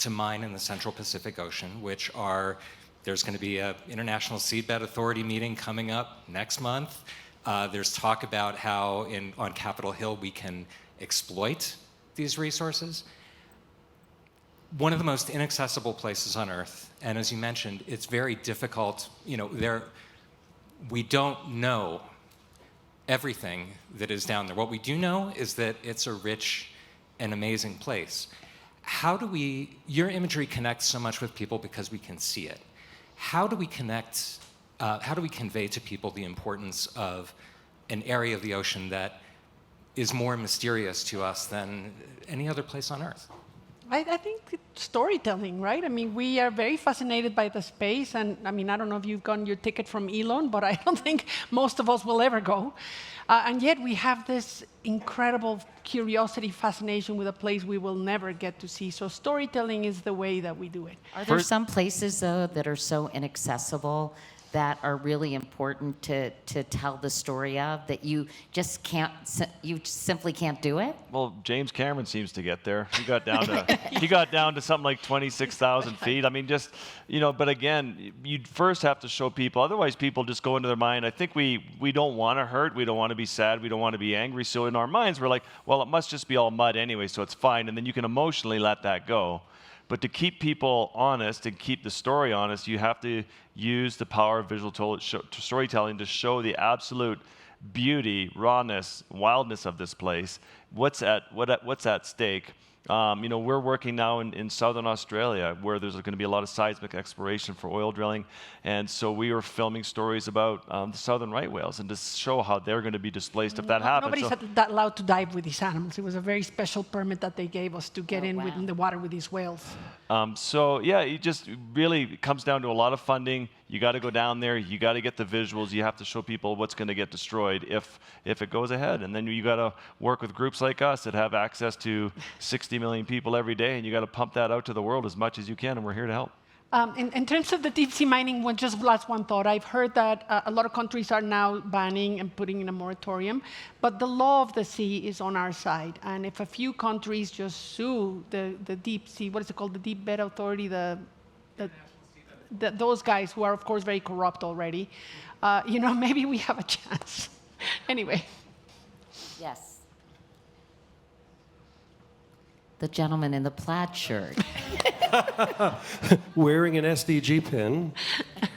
mine in the Central Pacific Ocean, there's going to be an International Seabed Authority meeting coming up next month. There's talk about how on Capitol Hill we can exploit these resources. One of the most inaccessible places on Earth, and as you mentioned, it's very difficult. We don't know everything that is down there. What we do know is that it's a rich and amazing place. Your imagery connects so much with people because we can see it. How do we convey to people the importance of an area of the ocean that is more mysterious to us than any other place on Earth? I think it's storytelling, right? I mean, we are very fascinated by the space, and I mean, I don't know if you've gotten your ticket from Elon, but I don't think most of us will ever go. And yet we have this incredible curiosity, fascination with a place we will never get to see. So storytelling is the way that we do it. Are there some places, though, that are so inaccessible that are really important to tell the story of, that you just can't, you simply can't do it? Well, James Cameron seems to get there. He got down to something like 26,000 feet. I mean, but again, you'd first have to show people, otherwise people just go into their mind. I think we don't want to hurt, we don't want to be sad, we don't want to be angry. So in our minds, we're like, well, it must just be all mud anyway, so it's fine. And then you can emotionally let that go. But to keep people honest and keep the story honest, you have to use the power of visual storytelling to show the absolute beauty, rawness, wildness of this place, what's at stake? We're working now in southern Australia where there's going to be a lot of seismic exploration for oil drilling. And so we were filming stories about the southern right whales and to show how they're going to be displaced if that happens. Nobody's allowed to dive with these animals. It was a very special permit that they gave us to get in the water with these whales. It just really comes down to a lot of funding. You got to go down there. You got to get the visuals. You have to show people what's going to get destroyed if it goes ahead. And then you got to work with groups like us that have access to 60 million people every day, and you got to pump that out to the world as much as you can, and we're here to help. In terms of the deep sea mining, just last one thought. I've heard that a lot of countries are now banning and putting in a moratorium, but the law of the sea is on our side. And if a few countries just sue the deep sea, what is it called, the Deep Bed Authority, those guys who are, of course, very corrupt already, maybe we have a chance. Anyway. Yes. The gentleman in the plaid shirt. Wearing an SDG pin.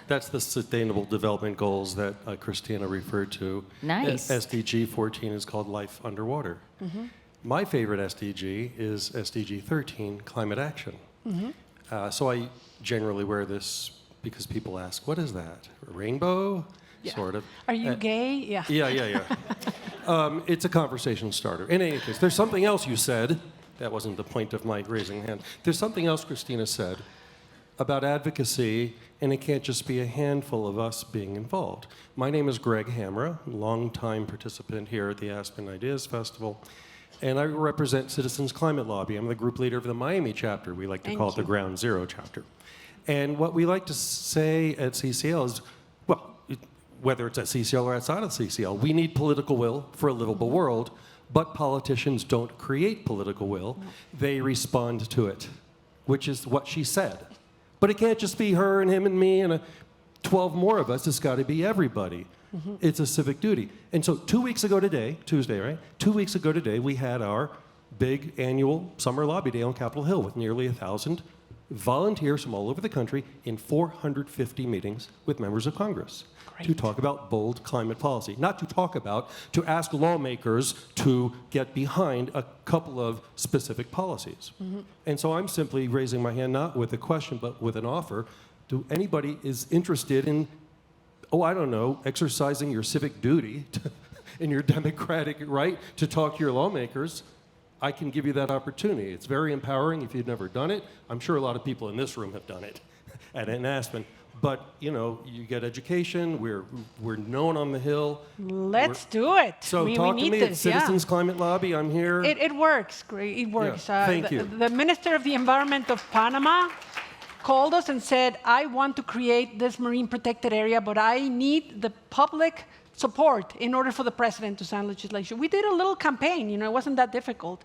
That's the Sustainable Development Goals that Christina referred to. Nice. SDG 14 is called Life Underwater. Mm-hmm. My favorite SDG is SDG 13, Climate Action. Mm-hmm. So I generally wear this because people ask, what is that? A rainbow? Yeah. Sort of. Are you gay? Yeah. Yeah. It's a conversation starter. In any case, there's something else you said. That wasn't the point of my raising hand. There's something else Christina said about advocacy, and it can't just be a handful of us being involved. My name is Greg Hamra, longtime participant here at the Aspen Ideas Festival, and I represent Citizens Climate Lobby. I'm the group leader of the Miami chapter. We like to call it the Ground Zero chapter. And what we like to say at CCL is, whether it's at CCL or outside of CCL, we need political will for a livable world. But politicians don't create political will. They respond to it, which is what she said. But it can't just be her and him and me and 12 more of us. It's got to be everybody. Mm-hmm. It's a civic duty. And so 2 weeks ago today, Tuesday, right? 2 weeks ago today, we had our big annual summer lobby day on Capitol Hill with nearly 1,000 volunteers from all over the country in 450 meetings with members of Congress. To talk about bold climate policy. Not to talk about, to ask lawmakers to get behind a couple of specific policies. Mm-hmm. And so I'm simply raising my hand, not with a question, but with an offer. Do anybody is interested in, exercising your civic duty and your democratic right to talk to your lawmakers? I can give you that opportunity. It's very empowering if you've never done it. I'm sure a lot of people in this room have done it at Aspen. But, you get education. We're known on the Hill. Let's do it. So we talk need to me this, at Citizens Climate Lobby. I'm here. It works. Great. It works. Yeah, thank you. The Minister of the Environment of Panama called us and said, I want to create this marine protected area, but I need the public support in order for the president to sign legislation. We did a little campaign. It wasn't that difficult.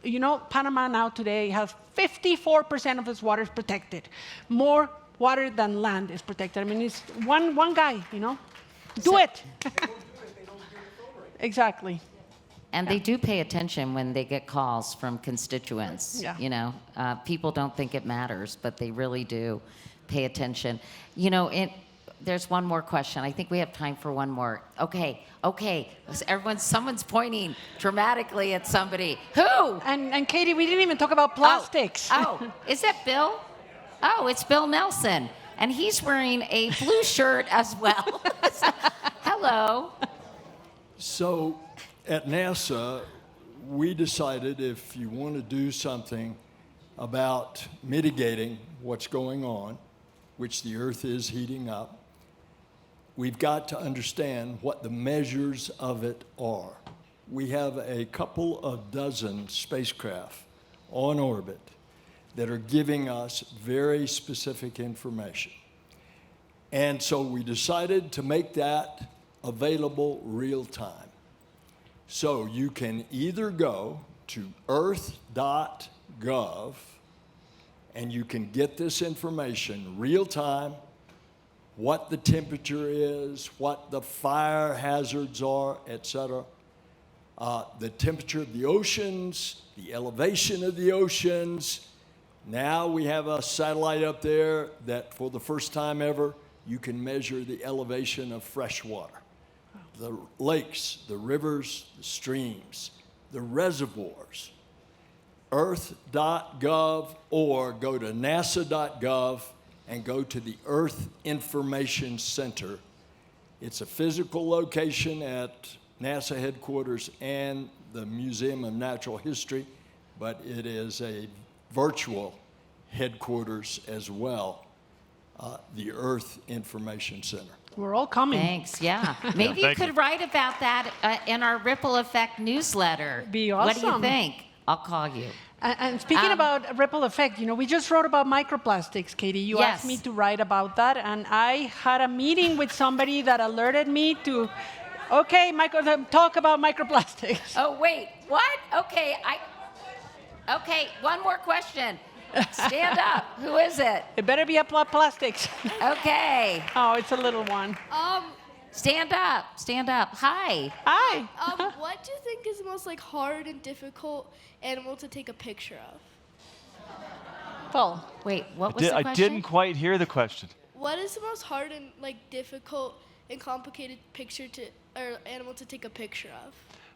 Panama now today has 54% of its waters protected. More water than land is protected. I mean, it's one guy, Do it. Exactly. And they do pay attention when they get calls from constituents. Yeah. People don't think it matters, but they really do pay attention. There's one more question. I think we have time for one more. Okay. Someone's pointing dramatically at somebody. Who? And Katie, we didn't even talk about plastics. Is that Bill? Oh, it's Bill Nelson. And he's wearing a blue shirt as well. Hello. So at NASA, we decided if you want to do something about mitigating what's going on, which the Earth is heating up, we've got to understand what the measures of it are. We have a couple of dozen spacecraft on orbit that are giving us very specific information. And so we decided to make that available real time. So you can either go to earth.gov and you can get this information real time, what the temperature is, what the fire hazards are, etc. The temperature of the oceans, the elevation of the oceans. Now we have a satellite up there that for the first time ever, you can measure the elevation of fresh water. the lakes, the rivers, the streams, the reservoirs. Earth.gov, or go to nasa.gov and go to the Earth Information Center. It's a physical location at NASA headquarters and the Museum of Natural History, but it is a virtual headquarters as well, the Earth Information Center. We're all coming. Thanks, yeah. Maybe you could write about that in our Ripple Effect newsletter. Be What do you awesome. think? I'll call you. And speaking about ripple effect, you know, we just wrote about microplastics, Katie. You Yes. asked me to write about that, and I had a meeting with somebody that alerted me to, okay, talk about microplastics. Oh, wait, what? Okay, okay, one more question. Stand up. Who is it? It better be a plastics. Okay. Oh, it's a little one. Stand up. Stand up. Hi. Hi. What do you think is the most hard and difficult animal to take a picture of? Paul. Wait, what was the question? I didn't quite hear the question. What is the most hard and difficult and complicated picture or animal to take a picture of?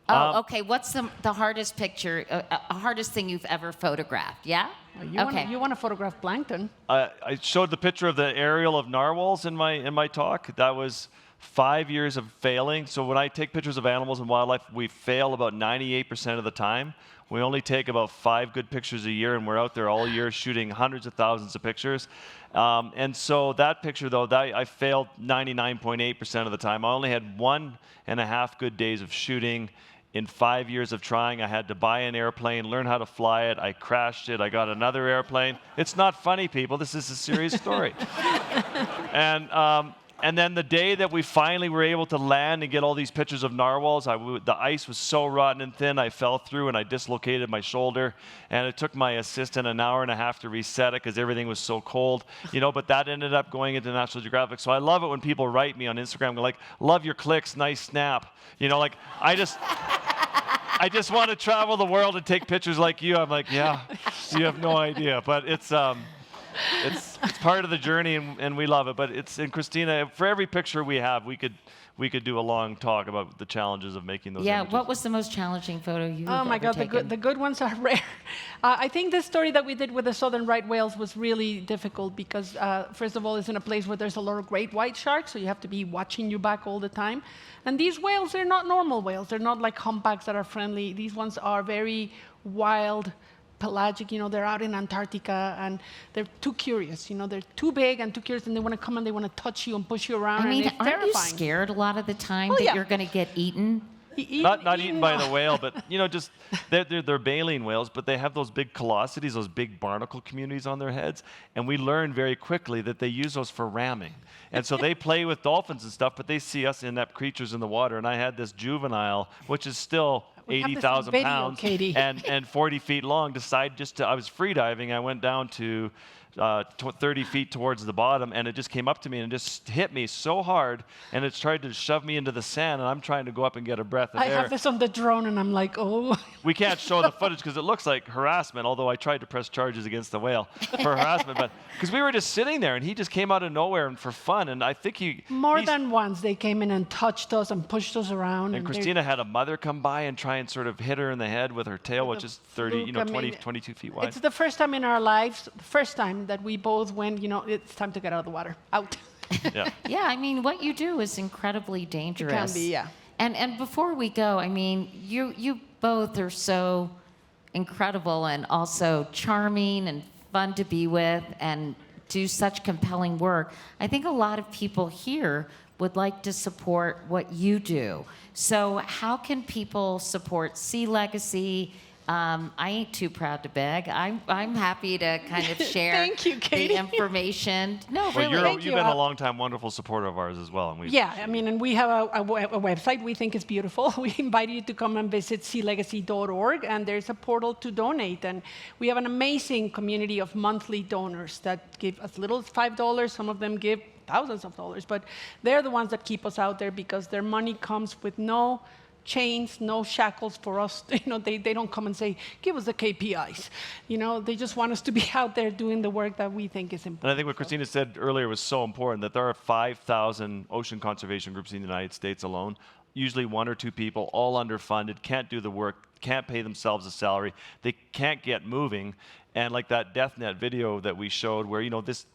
Oh, okay. What's the hardest picture, hardest thing you've ever photographed? Yeah? You want to photograph plankton? I showed the picture of the aerial of narwhals in my talk. That was 5 years of failing. So when I take pictures of animals and wildlife, we fail about 98% of the time. We only take about 5 good pictures a year, and we're out there all year shooting hundreds of thousands of pictures. And so that picture, though, I failed 99.8% of the time. I only had 1.5 good days of shooting. In 5 years of trying, I had to buy an airplane, learn how to fly it. I crashed it. I got another airplane. It's not funny, people. This is a serious story. And then the day that we finally were able to land and get all these pictures of narwhals, the ice was so rotten and thin, I fell through and I dislocated my shoulder. And it took my assistant an hour and a half to reset it because everything was so cold. But that ended up going into National Geographic. So I love it when people write me on Instagram, go like, love your clicks, nice snap. I just want to travel the world and take pictures like you. I'm like, yeah, you have no idea. But it's part of the journey, and we love it. But and Christina, for every picture we have, we could do a long talk about the challenges of making those images. What was the most challenging photo you've Oh my ever God, taken? the good ones are rare. I think this story that we did with the southern right whales was really difficult because, first of all, it's in a place where there's a lot of great white sharks, so you have to be watching your back all the time. And these whales, they're not normal whales. They're not like humpbacks that are friendly. These ones are very wild, pelagic. They're out in Antarctica, and they're too curious. They're too big and too curious, and they want to come and they want to touch you and push you around. I mean, and it's aren't terrifying. you scared a lot of the time Oh, that yeah. you're going to get eaten? Not eaten by the whale, but just they're baleen whales, but they have those big callosities, those big barnacle communities on their heads, and we learned very quickly that they use those for ramming. And so they play with dolphins and stuff, but they see us inept creatures in the water. And I had this juvenile, which is still We have this 80,000 video, pounds Katie. and 40 feet long, decide I was free diving. I went down to 30 feet towards the bottom, and it just came up to me and just hit me so hard, and it's tried to shove me into the sand, and I'm trying to go up and get a breath of I air. have this on the drone, and I'm like, oh. We can't show the footage because it looks like harassment, although I tried to press charges against the whale for harassment. But because we were just sitting there, and he just came out of nowhere and for fun, and I think More he's- than once, they came in and touched us and pushed us around. And Christina had a mother come by and try and sort of hit her in the head with her tail, which is 30, Look, I 20, mean, 22 feet wide. It's the first time in our lives, the first time that we both went, it's time to get out of the water. Out. Yeah. Yeah, I mean, what you do is incredibly dangerous. It can be, yeah. And before we go, I mean, you both are so incredible and also charming and fun to be with and do such compelling work. I think a lot of people here would like to support what you do. So how can people support Sea Legacy? I ain't too proud to beg. I'm happy to kind of share Thank you, Katie. the information. No, Well, really. you've been a long-time wonderful supporter of ours as well. And And we have a website we think is beautiful. We invite you to come and visit sealegacy.org, and there's a portal to donate. And we have an amazing community of monthly donors that give as little as $5. Some of them give thousands of dollars, but they're the ones that keep us out there because their money comes with no chains, no shackles for us. They don't come and say, give us the KPIs. They just want us to be out there doing the work that we think is important. And I think what Christina said earlier was so important, that there are 5,000 ocean conservation groups in the United States alone. usually 1 or 2 people, all underfunded, can't do the work, can't pay themselves a salary, they can't get moving. And like that DeathNet video that we showed where, this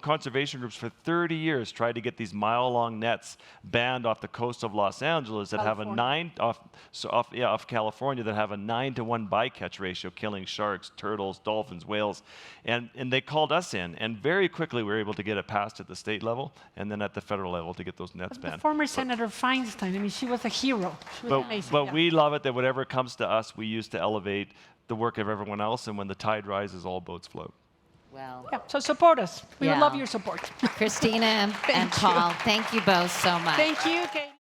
conservation groups for 30 years tried to get these mile-long nets banned off the coast of Los Angeles that have a 9 off California that have a 9-to-1 bycatch ratio, killing sharks, turtles, dolphins, whales, and they called us in, and very quickly we were able to get it passed at the state level and then at the federal level to get those nets banned. The former Senator Feinstein, I mean, she was a hero. She was amazing. But we love it that whatever comes to us, we use to elevate the work of everyone else, and when the tide rises, all boats float. Well, Yeah, so support us. We would Yeah. love your support. Christina and Paul, thank you both so much. Thank you, Kate.